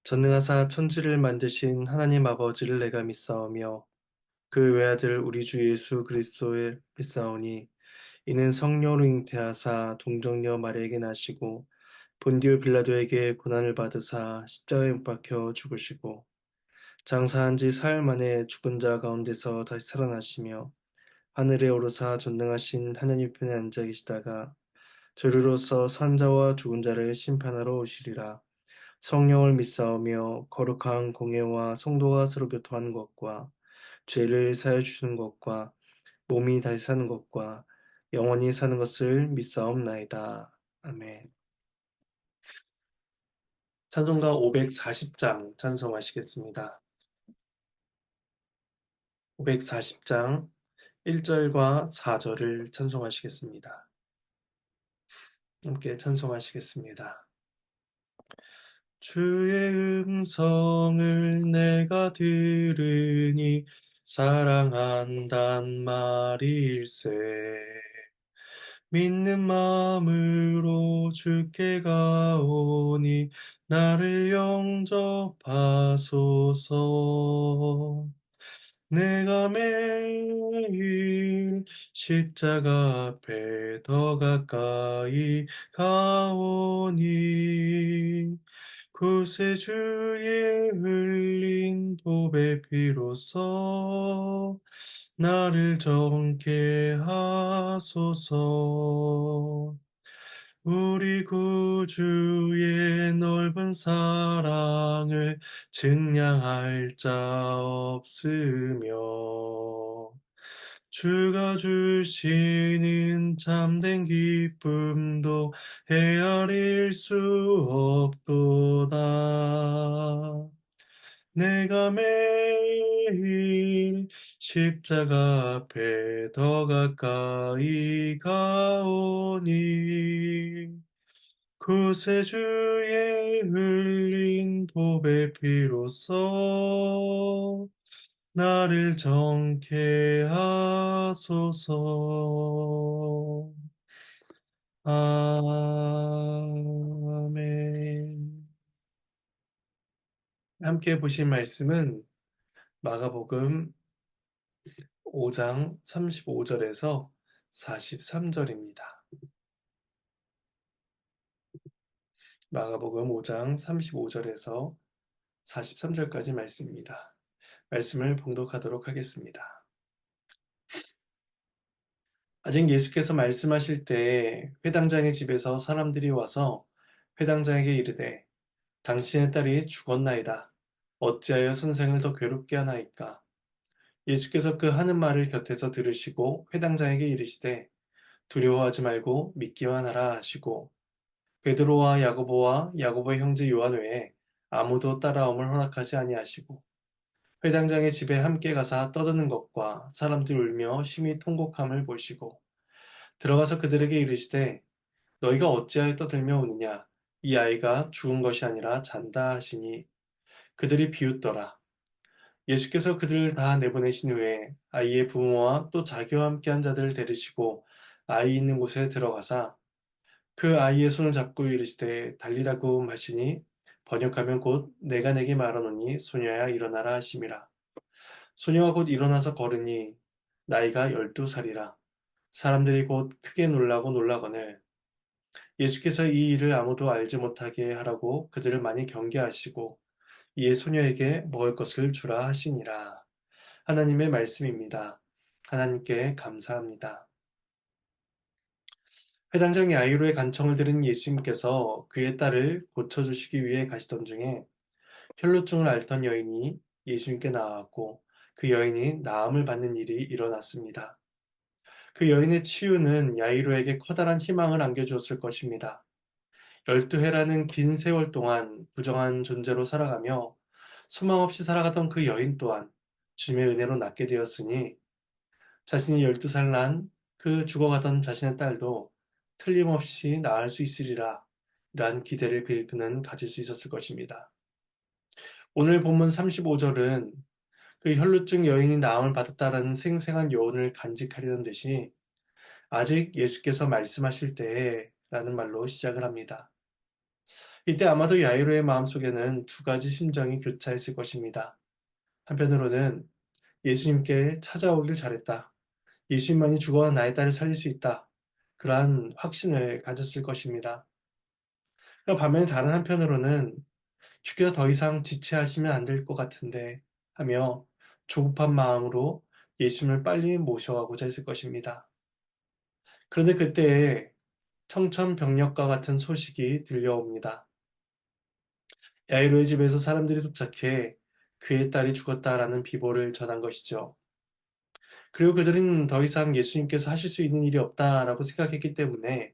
전능하사 천지를 만드신 하나님 아버지를 내가 믿사오며 그 외아들 우리 주 예수 그리스도를 믿사오니 이는 성령으로 잉태하사 동정녀 마리아에게 나시고 본디오 빌라도에게 고난을 받으사 십자가에 못 박혀 죽으시고 장사한 지 사흘 만에 죽은 자 가운데서 다시 살아나시며 하늘에 오르사 전능하신 하나님 편에 앉아 계시다가 저리로서 산자와 죽은 자를 심판하러 오시리라. 성령을 믿사오며 거룩한 공예와 성도가 서로 교통하는 것과 죄를 사해 주시는 것과 몸이 다시 사는 것과 영원히 사는 것을 믿사옵나이다. 아멘. 찬송가 540장 찬송하시겠습니다. 540장 1절과 4절을 찬송하시겠습니다. 함께 찬송하시겠습니다. 주의 음성을 내가 들으니 사랑한단 말일세. 믿는 마음으로 주께 가오니 나를 영접하소서. 내가 매일 십자가 앞에 더 가까이 가오니 구세주의 흘린 도배 피로써 나를 정케 하소서. 우리 구주의 넓은 사랑을 증량할 자 없으며 주가 주시는 참된 기쁨도 헤아릴 수 없도다. 내가 매일 십자가 앞에 더 가까이 가오니 구세주의 흘린 도배 피로써 나를 정케 하소서. 아멘. 함께 보실 말씀은 마가복음 5장 35절에서 43절입니다. 마가복음 5장 35절에서 43절까지 말씀입니다. 말씀을 봉독하도록 하겠습니다. 아직 예수께서 말씀하실 때에 회당장의 집에서 사람들이 와서 회당장에게 이르되 당신의 딸이 죽었나이다. 어찌하여 선생을 더 괴롭게 하나이까? 예수께서 그 하는 말을 곁에서 들으시고 회당장에게 이르시되 두려워하지 말고 믿기만 하라 하시고 베드로와 야고보와 야고보의 형제 요한 외에 아무도 따라옴을 허락하지 아니하시고 회당장의 집에 함께 가사 떠드는 것과 사람들이 울며 심히 통곡함을 보시고 들어가서 그들에게 이르시되 너희가 어찌하여 떠들며 우느냐 이 아이가 죽은 것이 아니라 잔다 하시니 그들이 비웃더라. 예수께서 그들을 다 내보내신 후에 아이의 부모와 또 자기와 함께한 자들을 데리시고 아이 있는 곳에 들어가사 그 아이의 손을 잡고 이르시되 달리라고 하시니 번역하면 곧 내가 내게 말하노니 소녀야 일어나라 하심이라. 소녀가 곧 일어나서 걸으니 나이가 12살이라. 사람들이 곧 크게 놀라고 놀라거늘 예수께서 이 일을 아무도 알지 못하게 하라고 그들을 많이 경계하시고 이에 소녀에게 먹을 것을 주라 하시니라. 하나님의 말씀입니다. 하나님께 감사합니다. 회당장이 아이로의 간청을 들은 예수님께서 그의 딸을 고쳐주시기 위해 가시던 중에 혈루증을 앓던 여인이 예수님께 나왔고 그 여인이 나음을 받는 일이 일어났습니다. 그 여인의 치유는 야이로에게 커다란 희망을 안겨주었을 것입니다. 12해라는 긴 세월 동안 부정한 존재로 살아가며 소망 없이 살아가던 그 여인 또한 주님의 은혜로 낫게 되었으니 자신이 12살 난 그 죽어가던 자신의 딸도 틀림없이 나을 수 있으리라 이러한 기대를 그는 가질 수 있었을 것입니다. 오늘 본문 35절은 그 혈루증 여인이 나음을 받았다라는 생생한 여운을 간직하려는 듯이 아직 예수께서 말씀하실 때에 라는 말로 시작을 합니다. 이때 아마도 야이로의 마음속에는 두 가지 심정이 교차했을 것입니다. 한편으로는 예수님께 찾아오길 잘했다. 예수님만이 죽어와 나의 딸을 살릴 수 있다. 그러한 확신을 가졌을 것입니다. 반면에 다른 한편으로는 주께서 더 이상 지체하시면 안 될 것 같은데 하며 조급한 마음으로 예수님을 빨리 모셔가고자 했을 것입니다. 그런데 그때에 청천벽력과 같은 소식이 들려옵니다. 야이로의 집에서 사람들이 도착해 그의 딸이 죽었다라는 비보를 전한 것이죠. 그리고 그들은 더 이상 예수님께서 하실 수 있는 일이 없다라고 생각했기 때문에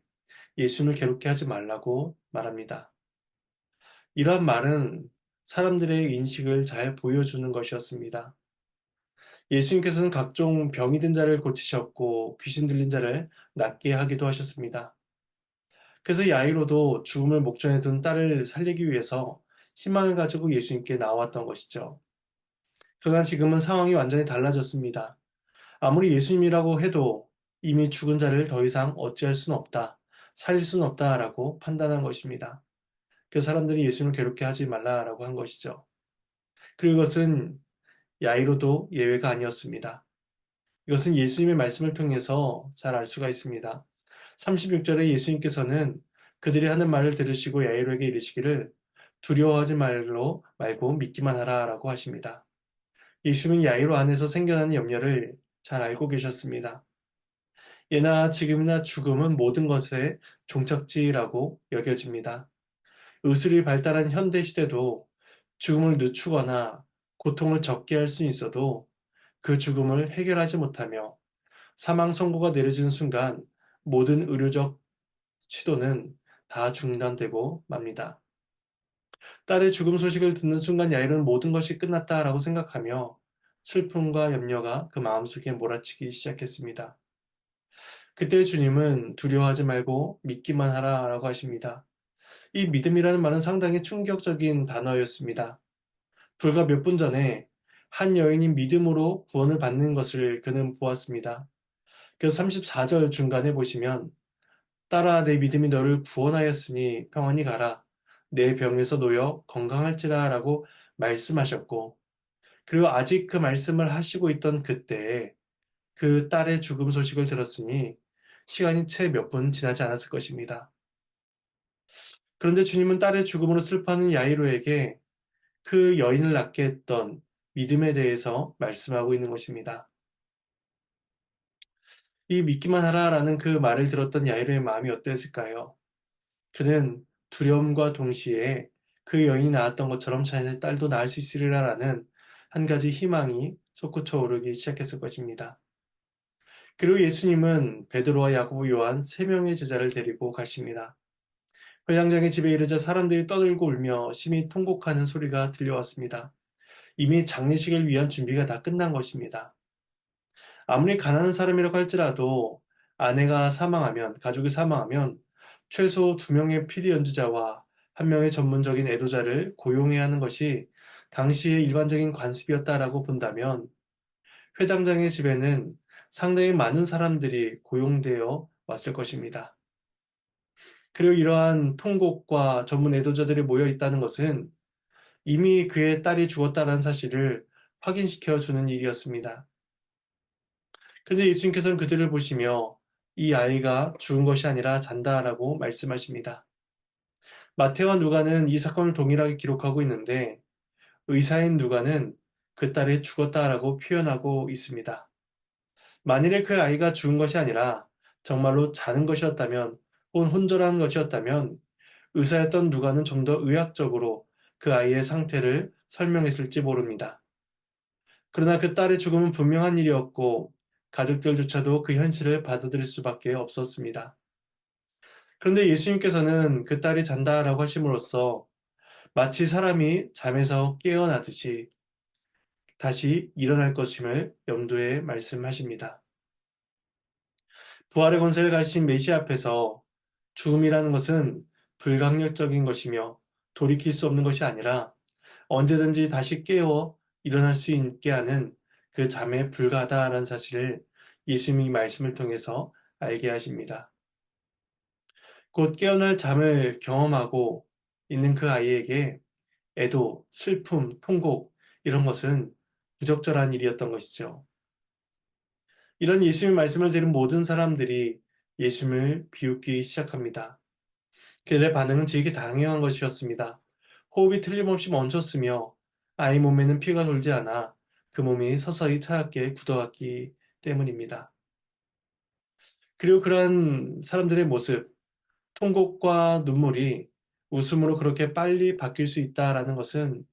예수님을 괴롭게 하지 말라고 말합니다. 이러한 말은 사람들의 인식을 잘 보여주는 것이었습니다. 예수님께서는 각종 병이 든 자를 고치셨고 귀신 들린 자를 낫게 하기도 하셨습니다. 그래서 야이로도 죽음을 목전에 둔 딸을 살리기 위해서 희망을 가지고 예수님께 나왔던 것이죠. 그러나 지금은 상황이 완전히 달라졌습니다. 아무리 예수님이라고 해도 이미 죽은 자를 더 이상 어찌할 수는 없다, 살릴 수는 없다라고 판단한 것입니다. 그 사람들이 예수님을 괴롭게 하지 말라라고 한 것이죠. 그리고 이것은 야이로도 예외가 아니었습니다. 이것은 예수님의 말씀을 통해서 잘 알 수가 있습니다. 36절에 예수님께서는 그들이 하는 말을 들으시고 야이로에게 이르시기를 두려워하지 말고 믿기만 하라라고 하십니다. 예수님은 야이로 안에서 생겨나는 염려를 잘 알고 계셨습니다. 예나 지금이나 죽음은 모든 것의 종착지라고 여겨집니다. 의술이 발달한 현대 시대도 죽음을 늦추거나 고통을 적게 할 수 있어도 그 죽음을 해결하지 못하며 사망 선고가 내려지는 순간 모든 의료적 시도는 다 중단되고 맙니다. 딸의 죽음 소식을 듣는 순간 야일은 모든 것이 끝났다라고 생각하며 슬픔과 염려가 그 마음속에 몰아치기 시작했습니다. 그때 주님은 두려워하지 말고 믿기만 하라라고 하십니다. 이 믿음이라는 말은 상당히 충격적인 단어였습니다. 불과 몇 분 전에 한 여인이 믿음으로 구원을 받는 것을 그는 보았습니다. 그래서 34절 중간에 보시면 딸아 내 믿음이 너를 구원하였으니 평안히 가라. 내 병에서 놓여 건강할지라 라고 말씀하셨고 그리고 아직 그 말씀을 하시고 있던 그때에 그 딸의 죽음 소식을 들었으니 시간이 채 몇 분 지나지 않았을 것입니다. 그런데 주님은 딸의 죽음으로 슬퍼하는 야이로에게 그 여인을 낳게 했던 믿음에 대해서 말씀하고 있는 것입니다. 이 믿기만 하라라는 그 말을 들었던 야이로의 마음이 어땠을까요? 그는 두려움과 동시에 그 여인이 낳았던 것처럼 자신의 딸도 낳을 수 있으리라라는 한 가지 희망이 솟구쳐 오르기 시작했을 것입니다. 그리고 예수님은 베드로와 야고보, 요한 세 명의 제자를 데리고 가십니다. 회당장의 집에 이르자 사람들이 떠들고 울며 심히 통곡하는 소리가 들려왔습니다. 이미 장례식을 위한 준비가 다 끝난 것입니다. 아무리 가난한 사람이라고 할지라도 아내가 사망하면, 가족이 사망하면 최소 두 명의 피리 연주자와 한 명의 전문적인 애도자를 고용해야 하는 것이 당시의 일반적인 관습이었다라고 본다면 회당장의 집에는 상당히 많은 사람들이 고용되어 왔을 것입니다. 그리고 이러한 통곡과 전문 애도자들이 모여 있다는 것은 이미 그의 딸이 죽었다는 사실을 확인시켜 주는 일이었습니다. 그런데 예수님께서는 그들을 보시며 이 아이가 죽은 것이 아니라 잔다라고 말씀하십니다. 마태와 누가는 이 사건을 동일하게 기록하고 있는데 의사인 누가는 그 딸이 죽었다라고 표현하고 있습니다. 만일에 그 아이가 죽은 것이 아니라 정말로 자는 것이었다면 혹은 혼절하는 것이었다면 의사였던 누가는 좀 더 의학적으로 그 아이의 상태를 설명했을지 모릅니다. 그러나 그 딸의 죽음은 분명한 일이었고 가족들조차도 그 현실을 받아들일 수밖에 없었습니다. 그런데 예수님께서는 그 딸이 잔다라고 하심으로써 마치 사람이 잠에서 깨어나듯이 다시 일어날 것임을 염두에 말씀하십니다. 부활의 권세를 가진 메시아 앞에서 죽음이라는 것은 불강력적인 것이며 돌이킬 수 없는 것이 아니라 언제든지 다시 깨어 일어날 수 있게 하는 그 잠에 불과하다라는 사실을 예수님이 말씀을 통해서 알게 하십니다. 곧 깨어날 잠을 경험하고 있는 그 아이에게 애도, 슬픔, 통곡 이런 것은 부적절한 일이었던 것이죠. 이런 예수님의 말씀을 들은 모든 사람들이 예수님을 비웃기 시작합니다. 그들의 반응은 제게 당연한 것이었습니다. 호흡이 틀림없이 멈췄으며 아이 몸에는 피가 돌지 않아 그 몸이 서서히 차갑게 굳어갔기 때문입니다. 그리고 그러한 사람들의 모습, 통곡과 눈물이 웃음으로 그렇게 빨리 바뀔 수 있다라는 것은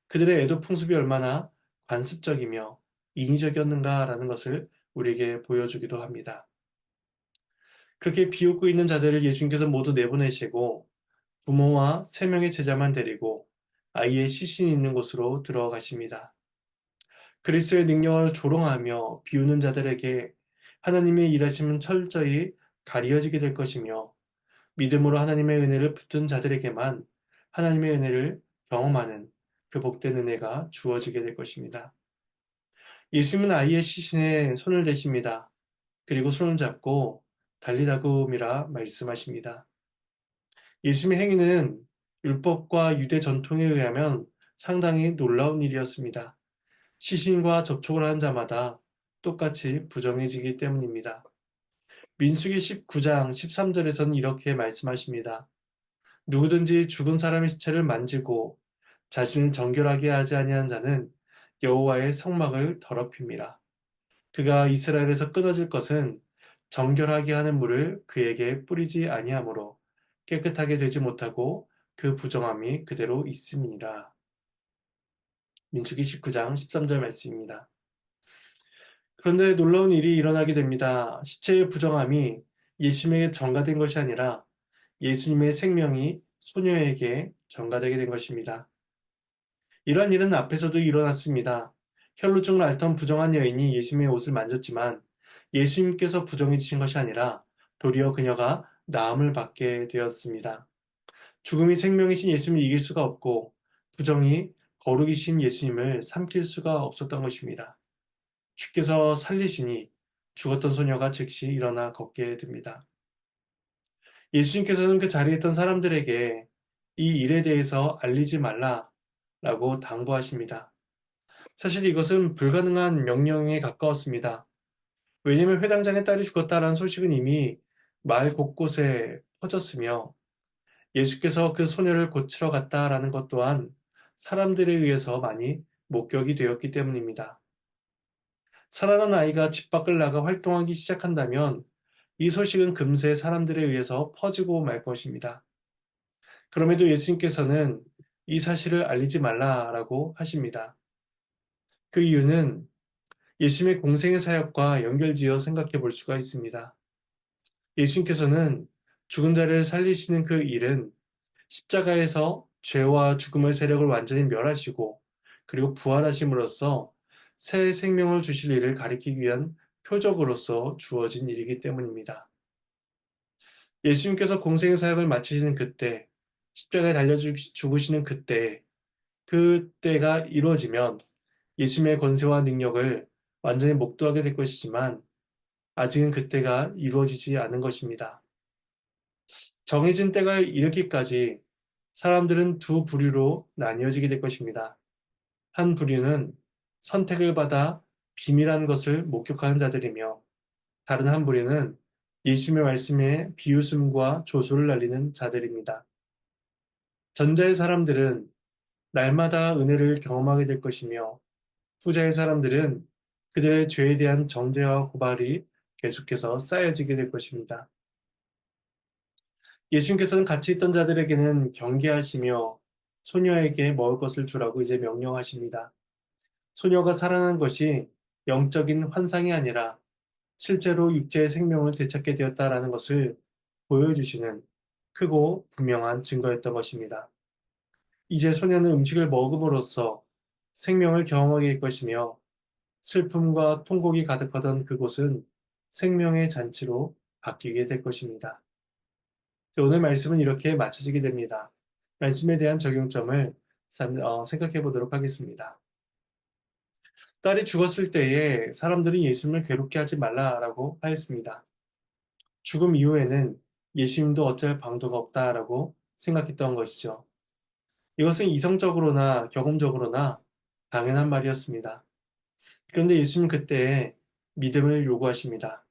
그들의 애도 풍습이 얼마나 관습적이며 인위적이었는가라는 것을 우리에게 보여주기도 합니다. 그렇게 비웃고 있는 자들을 예수님께서 모두 내보내시고 부모와 세 명의 제자만 데리고 아이의 시신이 있는 곳으로 들어가십니다. 그리스도의 능력을 조롱하며 비우는 자들에게 하나님의 일하심은 철저히 가려지게 될 것이며 믿음으로 하나님의 은혜를 붙든 자들에게만 하나님의 은혜를 경험하는 그 복된 은혜가 주어지게 될 것입니다. 예수님은 아이의 시신에 손을 대십니다. 그리고 손을 잡고 달리다금이라 말씀하십니다. 예수님의 행위는 율법과 유대 전통에 의하면 상당히 놀라운 일이었습니다. 시신과 접촉을 하는 자마다 똑같이 부정해지기 때문입니다. 민수기 19장 13절에서는 이렇게 말씀하십니다. 누구든지 죽은 사람의 시체를 만지고 자신을 정결하게 하지 아니한 자는 여호와의 성막을 더럽힙니다. 그가 이스라엘에서 끊어질 것은 정결하게 하는 물을 그에게 뿌리지 아니하므로 깨끗하게 되지 못하고 그 부정함이 그대로 있음이니라. 민수기 19장 13절 말씀입니다. 그런데 놀라운 일이 일어나게 됩니다. 시체의 부정함이 예수님에게 전가된 것이 아니라 예수님의 생명이 소녀에게 전가되게 된 것입니다. 이런 일은 앞에서도 일어났습니다. 혈루증을 앓던 부정한 여인이 예수님의 옷을 만졌지만 예수님께서 부정해지신 것이 아니라 도리어 그녀가 나음을 받게 되었습니다. 죽음이 생명이신 예수님을 이길 수가 없고 부정이 거룩이신 예수님을 삼킬 수가 없었던 것입니다. 주께서 살리시니 죽었던 소녀가 즉시 일어나 걷게 됩니다. 예수님께서는 그 자리에 있던 사람들에게 이 일에 대해서 알리지 말라라고 당부하십니다. 사실 이것은 불가능한 명령에 가까웠습니다. 왜냐하면 회당장의 딸이 죽었다라는 소식은 이미 마을 곳곳에 퍼졌으며 예수께서 그 소녀를 고치러 갔다라는 것 또한 사람들에 의해서 많이 목격이 되었기 때문입니다. 살아난 아이가 집 밖을 나가 활동하기 시작한다면 이 소식은 금세 사람들에 의해서 퍼지고 말 것입니다. 그럼에도 예수님께서는 이 사실을 알리지 말라라고 하십니다. 그 이유는 예수님의 공생의 사역과 연결지어 생각해 볼 수가 있습니다. 예수님께서는 죽은 자를 살리시는 그 일은 십자가에서 죄와 죽음의 세력을 완전히 멸하시고 그리고 부활하심으로써 새 생명을 주실 일을 가리키기 위한 표적으로서 주어진 일이기 때문입니다. 예수님께서 공생의 사역을 마치시는 그때, 십자가에 달려 죽으시는 그때가 이루어지면 예수님의 권세와 능력을 완전히 목도하게 될 것이지만 아직은 그때가 이루어지지 않은 것입니다. 정해진 때가 이르기까지 사람들은 두 부류로 나뉘어지게 될 것입니다. 한 부류는 선택을 받아 비밀한 것을 목격하는 자들이며 다른 한 부류는 예수님의 말씀에 비웃음과 조소를 날리는 자들입니다. 전자의 사람들은 날마다 은혜를 경험하게 될 것이며 후자의 사람들은 그들의 죄에 대한 정죄와 고발이 계속해서 쌓여지게 될 것입니다. 예수님께서는 같이 있던 자들에게는 경계하시며 소녀에게 먹을 것을 주라고 이제 명령하십니다. 소녀가 살아난 것이 영적인 환상이 아니라 실제로 육체의 생명을 되찾게 되었다라는 것을 보여주시는 크고 분명한 증거였던 것입니다. 이제 소녀는 음식을 먹음으로써 생명을 경험하게 될 것이며 슬픔과 통곡이 가득하던 그곳은 생명의 잔치로 바뀌게 될 것입니다. 오늘 말씀은 이렇게 마쳐지게 됩니다. 말씀에 대한 적용점을 생각해 보도록 하겠습니다. 딸이 죽었을 때에 사람들이 예수님을 괴롭게 하지 말라라고 하였습니다. 죽음 이후에는 예수님도 어찌할 방도가 없다라고 생각했던 것이죠. 이것은 이성적으로나 경험적으로나 당연한 말이었습니다. 그런데 예수님 그때 믿음을 요구하십니다.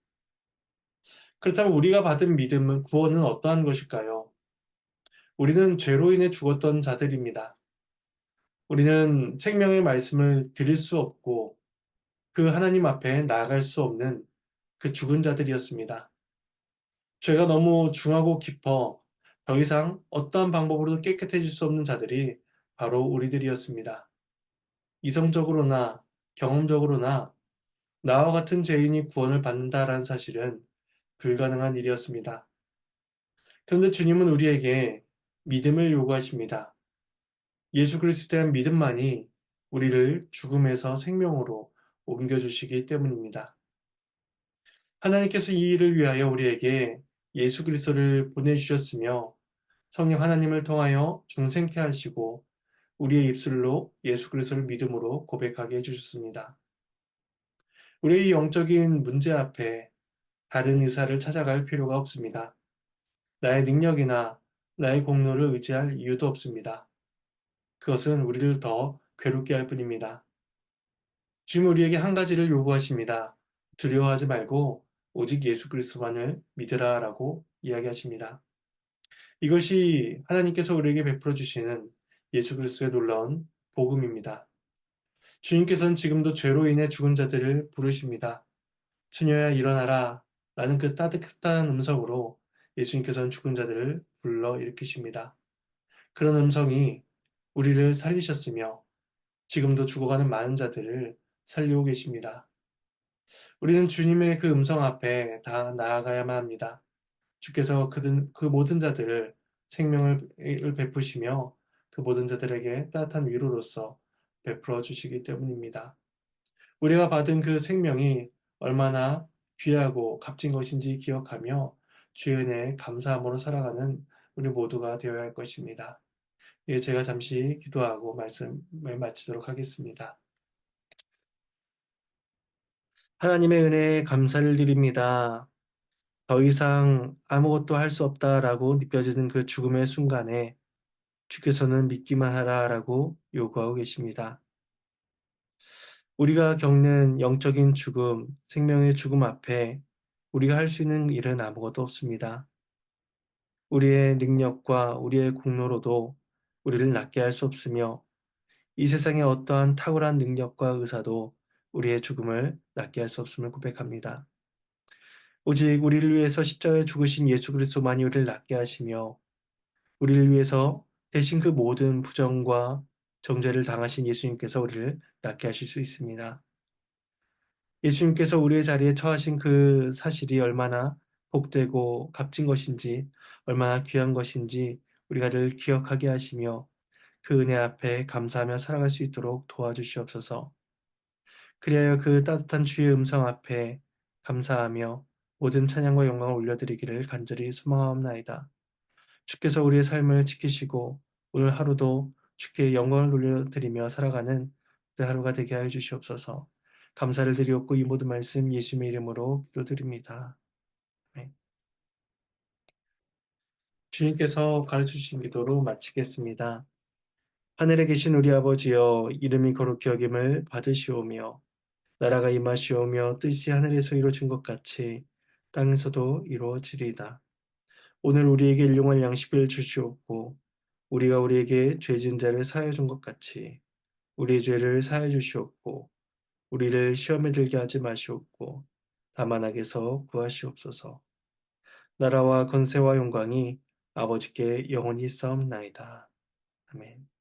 그렇다면 우리가 받은 믿음은 구원은 어떠한 것일까요? 우리는 죄로 인해 죽었던 자들입니다. 우리는 생명의 말씀을 들을 수 없고 그 하나님 앞에 나아갈 수 없는 그 죽은 자들이었습니다. 죄가 너무 중하고 깊어 더 이상 어떠한 방법으로도 깨끗해질 수 없는 자들이 바로 우리들이었습니다. 이성적으로나 경험적으로나 나와 같은 죄인이 구원을 받는다라는 사실은 불가능한 일이었습니다. 그런데 주님은 우리에게 믿음을 요구하십니다. 예수 그리스도에 대한 믿음만이 우리를 죽음에서 생명으로 옮겨주시기 때문입니다. 하나님께서 이 일을 위하여 우리에게 예수 그리스도를 보내주셨으며 성령 하나님을 통하여 중생케 하시고 우리의 입술로 예수 그리스도를 믿음으로 고백하게 해주셨습니다. 우리의 영적인 문제 앞에 다른 의사를 찾아갈 필요가 없습니다. 나의 능력이나 나의 공로를 의지할 이유도 없습니다. 그것은 우리를 더 괴롭게 할 뿐입니다. 주님 우리에게 한 가지를 요구하십니다. 두려워하지 말고 오직 예수 그리스도만을 믿으라라고 이야기하십니다. 이것이 하나님께서 우리에게 베풀어 주시는 예수 그리스도의 놀라운 복음입니다. 주님께서는 지금도 죄로 인해 죽은 자들을 부르십니다. 처녀야 일어나라 라는 그 따뜻한 음성으로 예수님께서는 죽은 자들을 불러 일으키십니다. 그런 음성이 우리를 살리셨으며 지금도 죽어가는 많은 자들을 살리고 계십니다. 우리는 주님의 그 음성 앞에 다 나아가야만 합니다. 주께서 그 모든 자들을 생명을 베푸시며 그 모든 자들에게 따뜻한 위로로서 베풀어 주시기 때문입니다. 우리가 받은 그 생명이 얼마나 귀하고 값진 것인지 기억하며 주의 은혜에 감사함으로 살아가는 우리 모두가 되어야 할 것입니다. 예, 제가 잠시 기도하고 말씀을 마치도록 하겠습니다. 하나님의 은혜에 감사를 드립니다. 더 이상 아무것도 할 수 없다라고 느껴지는 그 죽음의 순간에 주께서는 믿기만 하라라고 요구하고 계십니다. 우리가 겪는 영적인 죽음, 생명의 죽음 앞에 우리가 할 수 있는 일은 아무것도 없습니다. 우리의 능력과 우리의 공로로도 우리를 낫게 할 수 없으며 이 세상의 어떠한 탁월한 능력과 의사도 우리의 죽음을 낫게 할 수 없음을 고백합니다. 오직 우리를 위해서 십자가에 죽으신 예수 그리스도만이 우리를 낫게 하시며 우리를 위해서 대신 그 모든 부정과 정죄를 당하신 예수님께서 우리를 낫게 하실 수 있습니다. 예수님께서 우리의 자리에 처하신 그 사실이 얼마나 복되고 값진 것인지, 얼마나 귀한 것인지 우리가 늘 기억하게 하시며 그 은혜 앞에 감사하며 살아갈 수 있도록 도와주시옵소서. 그리하여 그 따뜻한 주의 음성 앞에 감사하며 모든 찬양과 영광을 올려드리기를 간절히 소망하옵나이다. 주께서 우리의 삶을 지키시고 오늘 하루도 주께 영광을 올려드리며 살아가는 그 하루가 되게 하여 주시옵소서. 감사를 드리옵고 이 모든 말씀 예수님의 이름으로 기도드립니다. 아멘. 주님께서 가르쳐주신 기도로 마치겠습니다. 하늘에 계신 우리 아버지여 이름이 거룩히 여김을 받으시오며 나라가 임하시오며 뜻이 하늘에서 이루어진 것 같이 땅에서도 이루어지리이다. 오늘 우리에게 일용할 양식을 주시옵고 우리가 우리에게 죄진 자를 사하여 준 것 같이 우리의 죄를 사하여 주시옵고 우리를 시험에 들게 하지 마시옵고 다만 악에서 구하시옵소서. 나라와 권세와 영광이 아버지께 영원히 있사옵나이다. 아멘.